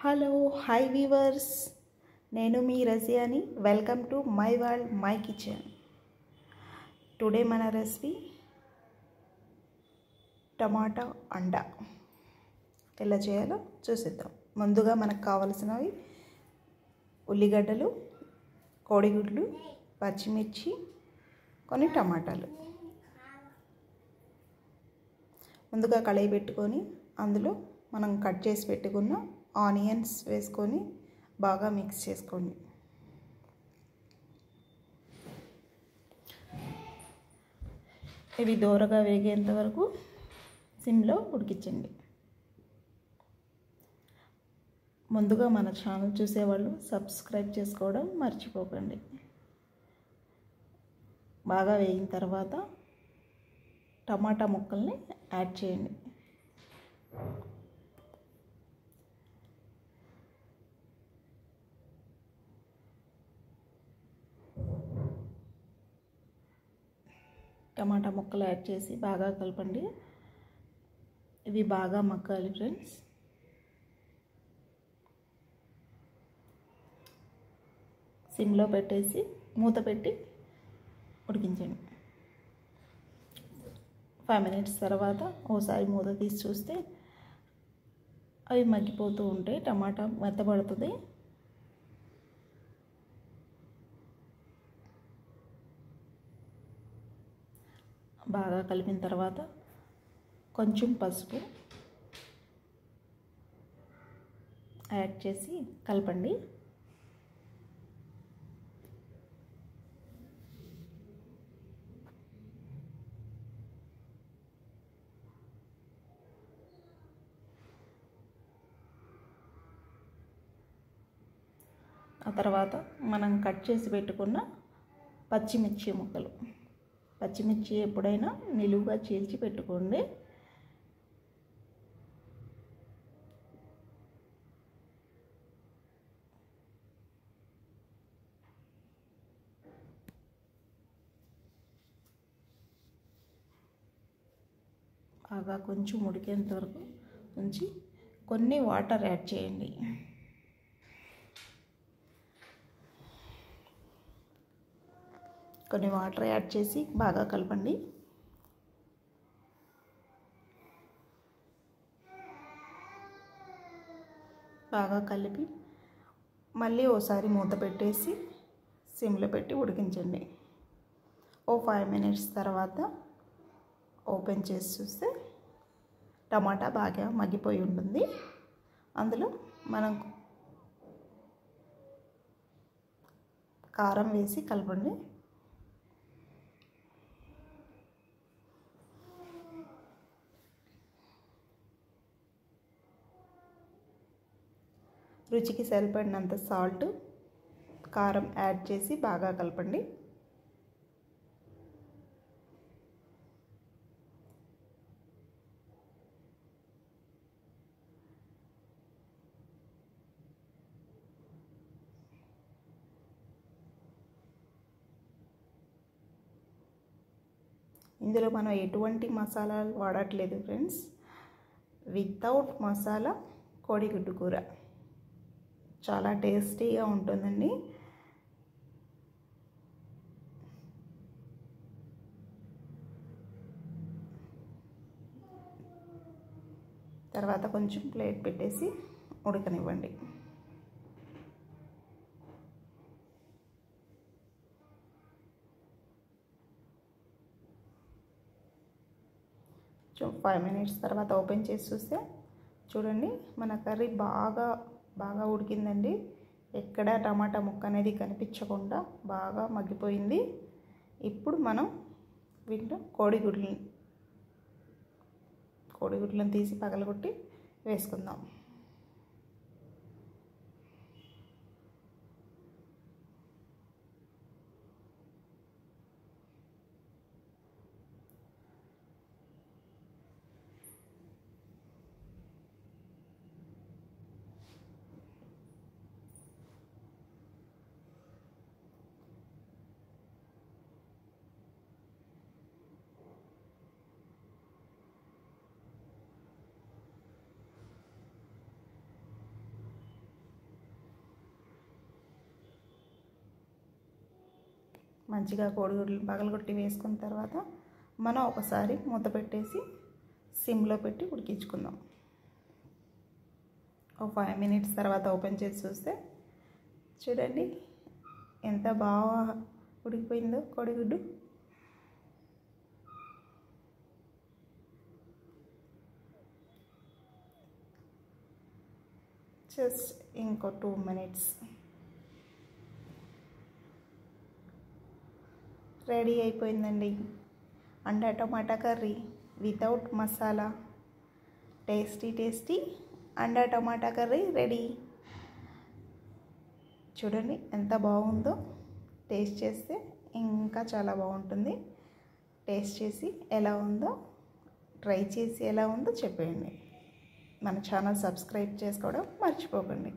Hello hi viewers, నేను మీ రజియాని. Welcome to my world my kitchen. Today మన రెసిపీ టమాటా అండా. ఎలా చేయాలో చూసిద్దాం. ముందుగా మనకు కావలసినవి ఉల్లిగడ్డలు, కోడిగుడ్లు, పచ్చిమిర్చి, కొన్ని టమాటాలు. ముందుగా కళాయి పెట్టుకొని అందులో మనం కట్ చేసి పెట్టుకున్న ఆనియన్స్ వేసుకొని బాగా మిక్స్ చేసుకోండి. ఇవి దోరగా వేగేంత వరకు సిమ్లో ఉడికించండి. ముందుగా మన ఛానల్ చూసేవాళ్ళు సబ్స్క్రైబ్ చేసుకోవడం మర్చిపోకండి. బాగా వేగిన తర్వాత టమాటా ముక్కల్ని యాడ్ చేయండి. టమాటా ముక్కలు యాడ్ చేసి బాగా కలపండి. ఇవి బాగా మగ్గాలి ఫ్రెండ్స్. సిమ్లో పెట్టేసి మూత పెట్టి ఉడికించండి. 5 minutes తర్వాత ఓసారి మూత తీసి చూస్తే అవి మగ్గిపోతూ ఉంటాయి. టమాటా మెత్తబడుతుంది. బాగా కలిపిన తర్వాత కొంచెం పసుపు యాడ్ చేసి కలపండి. ఆ తర్వాత మనం కట్ చేసి పెట్టుకున్న పచ్చిమిర్చి ముక్కలు. పచ్చిమిర్చి ఎప్పుడైనా నిలువుగా చీల్చి పెట్టుకోండి. బాగా కొంచెం ఉడికేంత వరకు ఉంచి కొన్ని వాటర్ యాడ్ చేయండి. కొన్ని వాటర్ యాడ్ చేసి బాగా కలపండి. బాగా కలిపి మళ్ళీ ఓసారి మూత పెట్టేసి సిమ్లో పెట్టి ఉడికించండి. 5 minutes తర్వాత ఓపెన్ చేసి చూస్తే టమాటా బాగా మగ్గిపోయి ఉంటుంది. అందులో మనం కారం వేసి కలపండి. రుచికి సరిపడినంత సాల్ట్, కారం యాడ్ చేసి బాగా కలపండి. ఇందులో మనం ఎటువంటి మసాలాలు వాడట్లేదు ఫ్రెండ్స్. వితౌట్ మసాలా కోడిగుడ్డు కూర చాలా టేస్టీగా ఉంటుందండి. తర్వాత కొంచెం ప్లేట్ పెట్టేసి ఉడకనివ్వండి. సో 5 minutes తర్వాత ఓపెన్ చేసి చూస్తే చూడండి, మన కర్రీ బాగా ఉడికిందండి. ఎక్కడ టమాటా ముక్క అనేది కనిపించకుండా బాగా మగ్గిపోయింది. ఇప్పుడు మనం వీటిలో కోడిగుడ్లను తీసి పగలగొట్టి వేసుకుందాం. మంచిగా కోడిగుడ్లు పగలగొట్టి వేసుకున్న తర్వాత మనం ఒకసారి మూత పెట్టేసి సిమ్లో పెట్టి ఉడికించుకుందాం. ఒక 5 మినిట్స్ తర్వాత ఓపెన్ చేసి చూస్తే చూడండి ఎంత బాగా ఉడికిపోయిందో కోడిగుడ్డు. జస్ట్ ఇంకో 2 మినిట్స్. రెడీ అయిపోయిందండి అండా టమాటా కర్రీ వితౌట్ మసాలా. టేస్టీ అండా టమాటా కర్రీ రెడీ. చూడండి ఎంత బాగుందో. టేస్ట్ చేస్తే ఇంకా చాలా బాగుంటుంది. టేస్ట్ చేసి ఎలా ఉందో, ట్రై చేసి ఎలా ఉందో చెప్పండి. మన ఛానల్ సబ్స్క్రైబ్ చేసుకోవడం మర్చిపోకండి.